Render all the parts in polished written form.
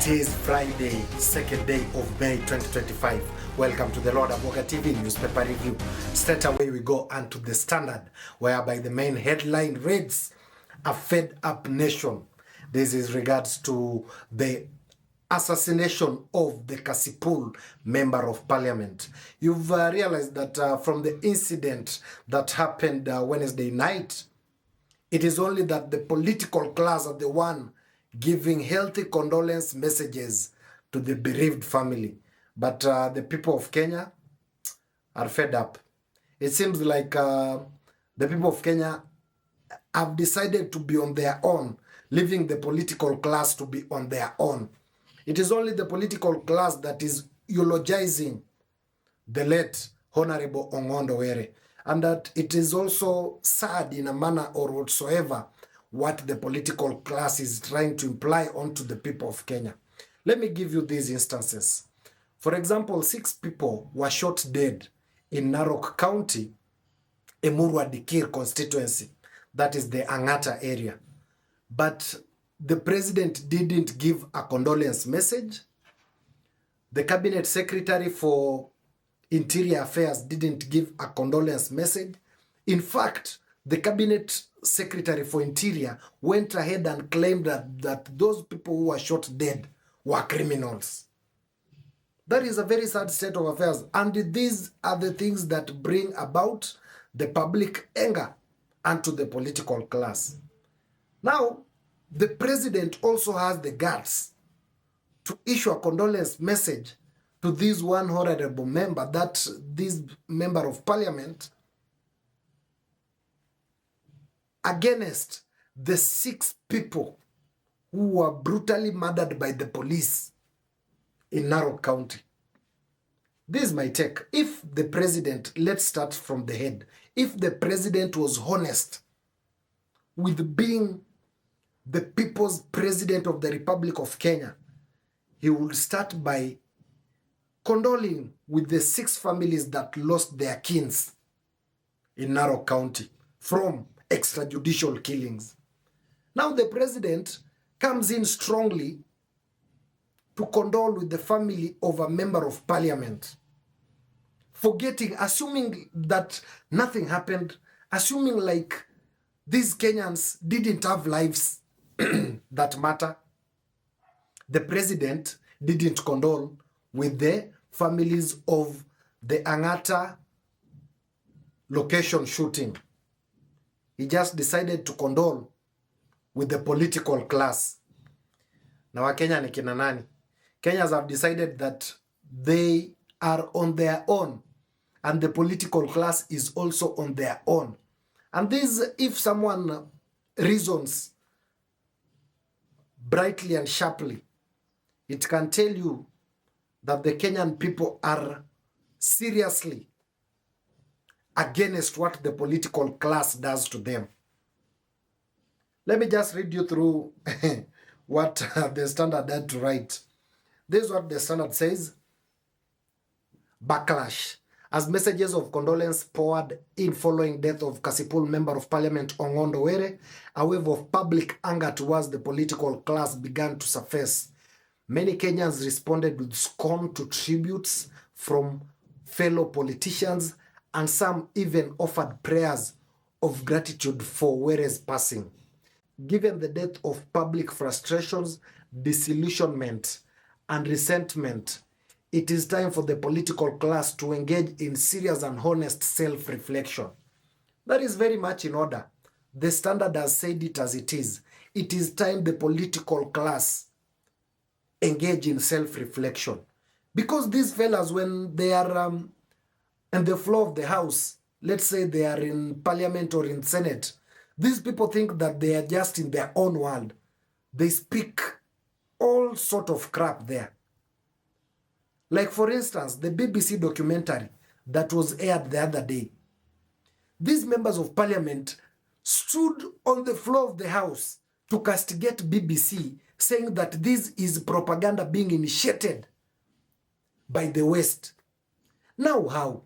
It is Friday, 2nd day of May 2025. Welcome to the Lord Aboga TV newspaper review. Straight away we go onto the Standard, whereby the main headline reads, "A fed up nation." This is regards to the assassination of the Kasipul member of parliament. You've realized that from the incident that happened Wednesday night, it is only that the political class are the one giving healthy condolence messages to the bereaved family. But the people of Kenya are fed up. It seems like the people of Kenya have decided to be on their own, leaving the political class to be on their own. It is only the political class that is eulogizing the late Honorable Ongondo Were. And that it is also sad in a manner or whatsoever what the political class is trying to imply onto the people of Kenya. Let me give you these instances. For example, 6 people were shot dead in Narok County, Emurua Dikir constituency. That is the Angata area. But the president didn't give a condolence message. The cabinet secretary for Interior Affairs didn't give a condolence message. In fact, the cabinet secretary for Interior went ahead and claimed that those people who were shot dead were criminals. That is a very sad state of affairs. And these are the things that bring about the public anger onto the political class. Now, the president also has the guts to issue a condolence message to this one honorable member, that this member of parliament, against the 6 people who were brutally murdered by the police in Narok County. This is my take. If the president, let's start from the head, if the president was honest with being the people's president of the Republic of Kenya, he would start by condoling with the 6 families that lost their kins in Narok County from extrajudicial killings. Now the president comes in strongly to condole with the family of a member of parliament, forgetting, assuming that nothing happened, assuming like these Kenyans didn't have lives that matter. The president didn't condole with the families of the Angata location shooting. He just decided to condole with the political class. Na Wakenya ni kina nani? Kenyans have decided that they are on their own, and the political class is also on their own. And this, if someone reasons brightly and sharply, it can tell you that the Kenyan people are seriously against what the political class does to them. Let me just read you through what the Standard had to write. This is what the Standard says. Backlash. As messages of condolence poured in following death of Kasipul member of parliament Ongondo Were, a wave of public anger towards the political class began to surface. Many Kenyans responded with scorn to tributes from fellow politicians, and some even offered prayers of gratitude for Were's passing. Given the depth of public frustrations, disillusionment, and resentment, it is time for the political class to engage in serious and honest self-reflection. That is very much in order. The Standard has said it as it is. It is time the political class engage in self-reflection. Because these fellas, when they are on the floor of the house, let's say they are in parliament or in senate, these people think that they are just in their own world. They speak all sort of crap there. Like for instance, the BBC documentary that was aired the other day. These members of parliament stood on the floor of the house to castigate BBC, saying that this is propaganda being initiated by the West. Now how?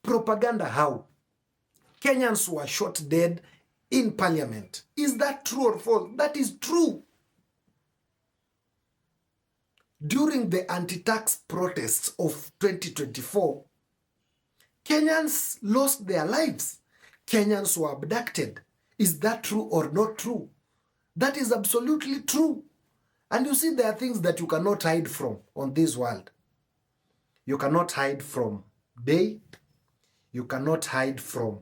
Propaganda how? Kenyans were shot dead in parliament. Is that true or false? That is true. during the anti-tax protests of 2024, Kenyans lost their lives. Kenyans were abducted. Is that true or not true? That is absolutely true. And you see, there are things that you cannot hide from on this world. You cannot hide from day. You cannot hide from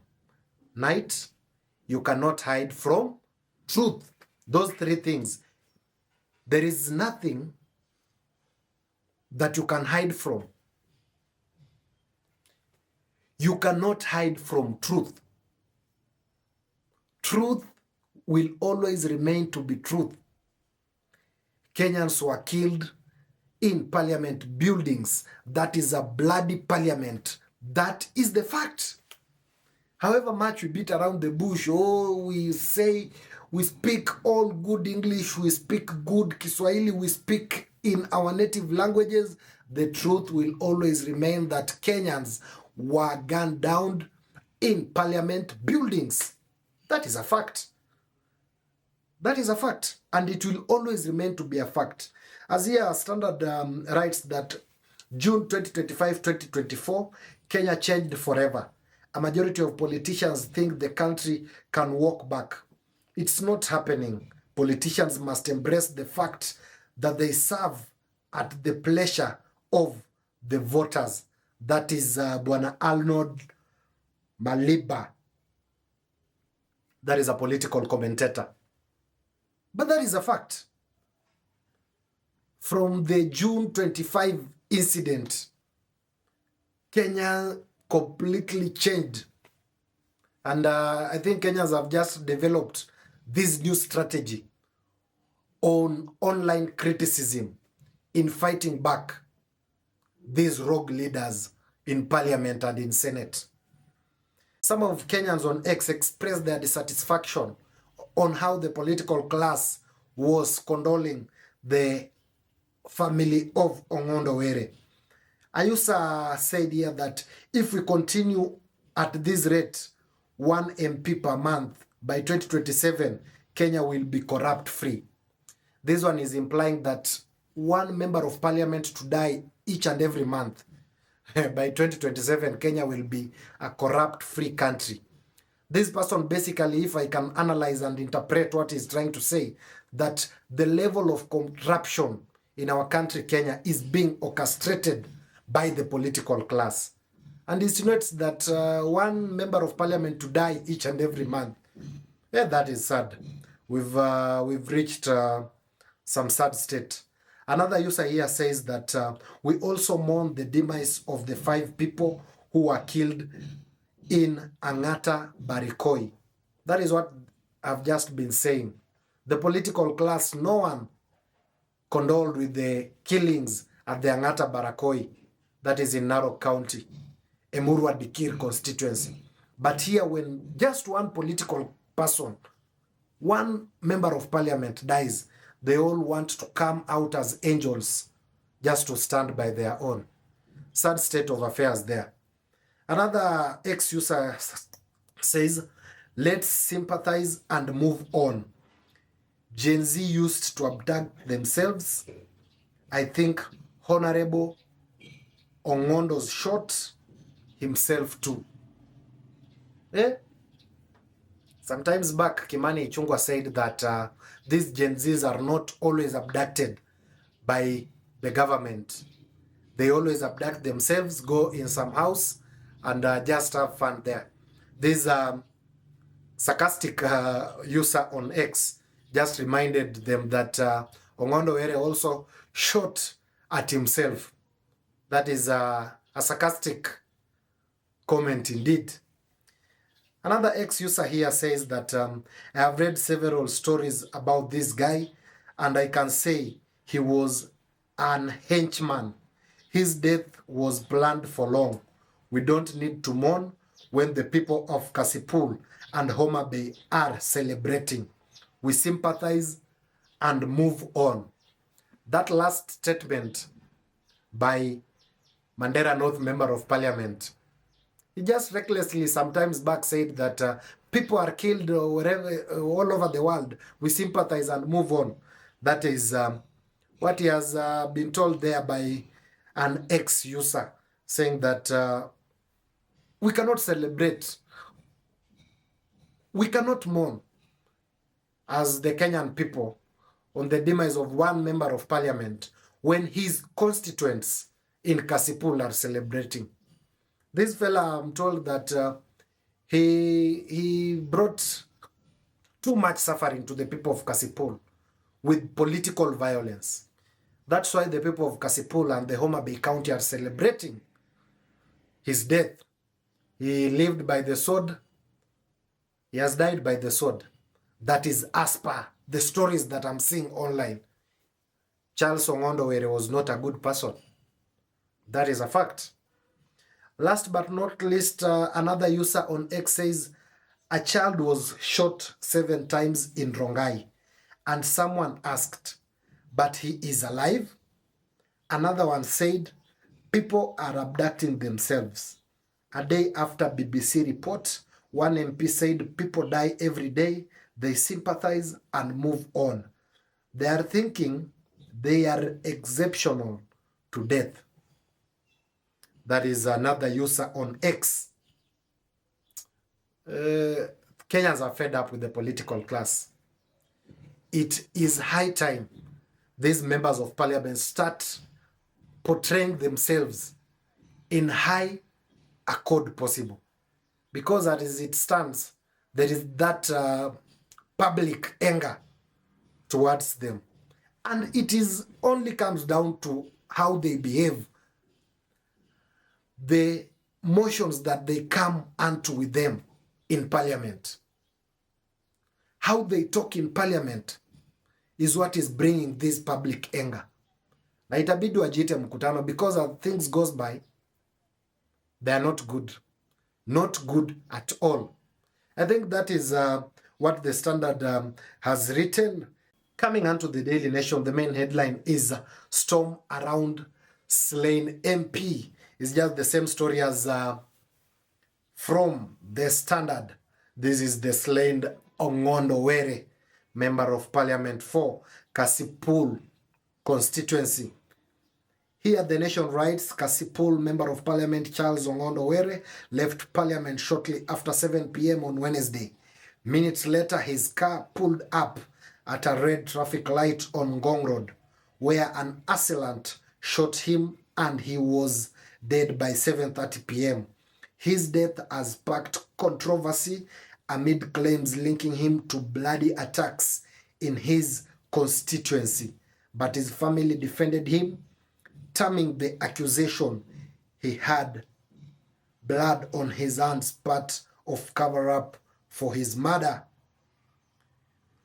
night. You cannot hide from truth. Those three things. There is nothing that you can hide from. You cannot hide from truth. Truth will always remain to be truth. Kenyans were killed in parliament buildings. That is a bloody parliament. That is the fact. However much we beat around the bush, we say we speak all good English, we speak good Kiswahili, we speak in our native languages, the truth will always remain that Kenyans were gunned down in parliament buildings. That is a fact. That is a fact, and it will always remain to be a fact. As here, Standard writes that June 2025-2024, Kenya changed forever. A majority of politicians think the country can walk back. It's not happening. Politicians must embrace the fact that they serve at the pleasure of the voters. That is Bwana Arnold Maliba. That is a political commentator. But that is a fact. From the June 25 incident, Kenya completely changed. And I think Kenyans have just developed this new strategy on online criticism in fighting back these rogue leaders in parliament and in Senate. Some of Kenyans on X expressed their dissatisfaction on how the political class was condoling the family of Ong'ondo Were. Ayusa said here that if we continue at this rate, 1 MP per month, by 2027, Kenya will be corrupt-free. This one is implying that one member of parliament to die each and every month. By 2027, Kenya will be a corrupt-free country. This person basically, if I can analyze and interpret what he's trying to say, that the level of corruption in our country, Kenya, is being orchestrated by the political class. And insinuates that one member of parliament to die each and every month. Yeah, that is sad. We've reached some sad state. Another user here says that we also mourn the demise of the 5 people who were killed in Angata Barikoi. That is what I've just been saying. The political class, no one condoled with the killings at the Angata Barakoi, that is in Narok County, Emurua Dikir constituency. But here, when just one political person, one member of parliament dies, they all want to come out as angels just to stand by their own. Sad state of affairs there. Another ex-user says, let's sympathize and move on. Gen Z used to abduct themselves. I think Honorable Ong'ondo's shot himself too. Sometimes back, Kimani Ichung'wah said that these Gen Zs are not always abducted by the government. They always abduct themselves, go in some house, and just have fun there. This sarcastic user on X just reminded them that Ong'ondo Were also shot at himself. That is a sarcastic comment indeed. Another ex-user here says that I have read several stories about this guy, and I can say he was an henchman. His death was planned for long. We don't need to mourn when the people of Kasipul and Homa Bay are celebrating. We sympathize and move on. That last statement by Mandera North Member of Parliament, he just recklessly sometimes back said that people are killed wherever, all over the world. We sympathize and move on. That is what he has been told there by an ex-user, saying that we cannot celebrate, we cannot mourn as the Kenyan people on the demise of one member of parliament when his constituents in Kasipul are celebrating. This fella, I'm told that he brought too much suffering to the people of Kasipul with political violence. That's why the people of Kasipul and the Homa Bay County are celebrating his death. He lived by the sword. He has died by the sword. That is as per the stories that I'm seeing online. Charles Ong'ondo Were was not a good person. That is a fact. Last but not least, another user on X says, a child was shot 7 times in Rongai, and someone asked, but he is alive? Another one said, people are abducting themselves. A day after BBC report, one MP said people die every day, they sympathize and move on. They are thinking they are exceptional to death. That is another user on X. Kenyans are fed up with the political class. It is high time these members of parliament start portraying themselves in high accord possible. Because as it stands, there is that public anger towards them. And it is only comes down to how they behave, the motions that they come unto with them in parliament. How they talk in parliament is what is bringing this public anger. Na itabidi wajiite mkutano because as things goes by, they are not good. Not good at all. I think that is what the Standard has written. Coming onto the Daily Nation, the main headline is Storm Around Slain MP. It's just the same story as from the Standard. This is the slain Ong'ondo Were, Member of Parliament for Kasipul constituency. Here the Nation writes, Kasipul Member of Parliament Charles Ong'ondo Were left Parliament shortly after 7 p.m. on Wednesday. Minutes later, his car pulled up at a red traffic light on Ngong Road, where an assailant shot him and he was dead by 7:30 p.m. His death has sparked controversy amid claims linking him to bloody attacks in his constituency, but his family defended him, terming the accusation he had blood on his hands part of cover-up for his murder.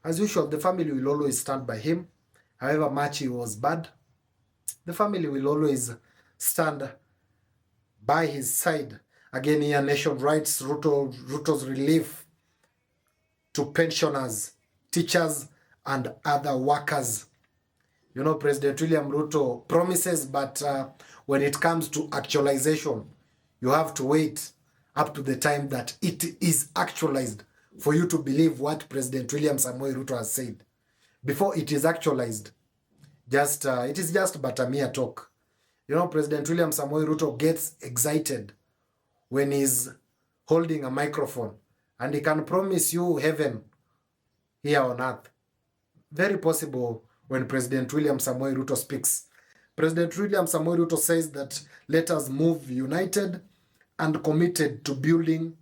As usual, the family will always stand by him. However much he was bad, the family will always stand by his side. Again, here Nation writes, Ruto's relief to pensioners, teachers, and other workers. You know, President William Ruto promises, but when it comes to actualization, you have to wait up to the time that it is actualized for you to believe what President William Samoei Ruto has said. Before it is actualized, it is just but a mere talk. You know, President William Samoei Ruto gets excited when he's holding a microphone and he can promise you heaven here on earth. Very possible when President William Samoei Ruto speaks. President William Samoei Ruto says that let us move united and committed to building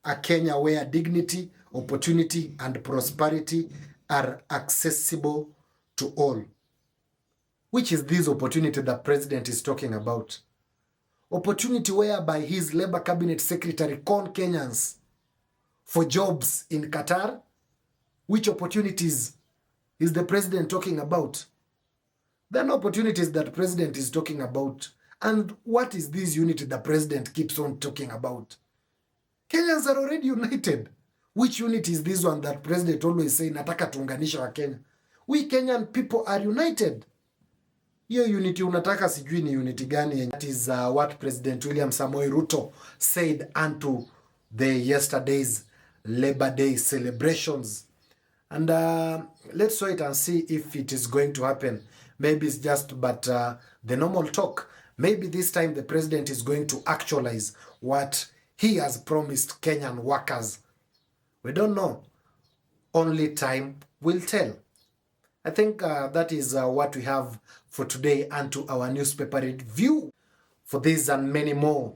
a Kenya where dignity, opportunity, and prosperity are accessible to all. Which is this opportunity that President is talking about? Opportunity whereby his Labour Cabinet Secretary con Kenyans for jobs in Qatar? Which opportunities is the President talking about? There are no opportunities that the President is talking about. And what is this unity the President keeps on talking about? Kenyans are already united. Which unity is this one that President always say, nataka tuunganisha wa Kenya? We Kenyan people are united. Hiyo unity unataka sijui ni unity gani? That is what President William Samoei Ruto said unto the yesterday's Labor Day celebrations. And let's wait and see if it is going to happen. maybe it's just but the normal talk. Maybe this time the president is going to actualize what he has promised Kenyan workers. We don't know. Only time will tell. I think that is what we have for today and to our newspaper review. For this and many more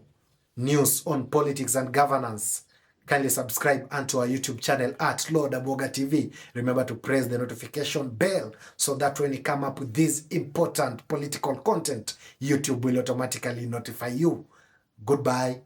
news on politics and governance, kindly subscribe onto our YouTube channel at Lord Aboga TV. Remember to press the notification bell so that when we come up with this important political content, YouTube will automatically notify you. Goodbye.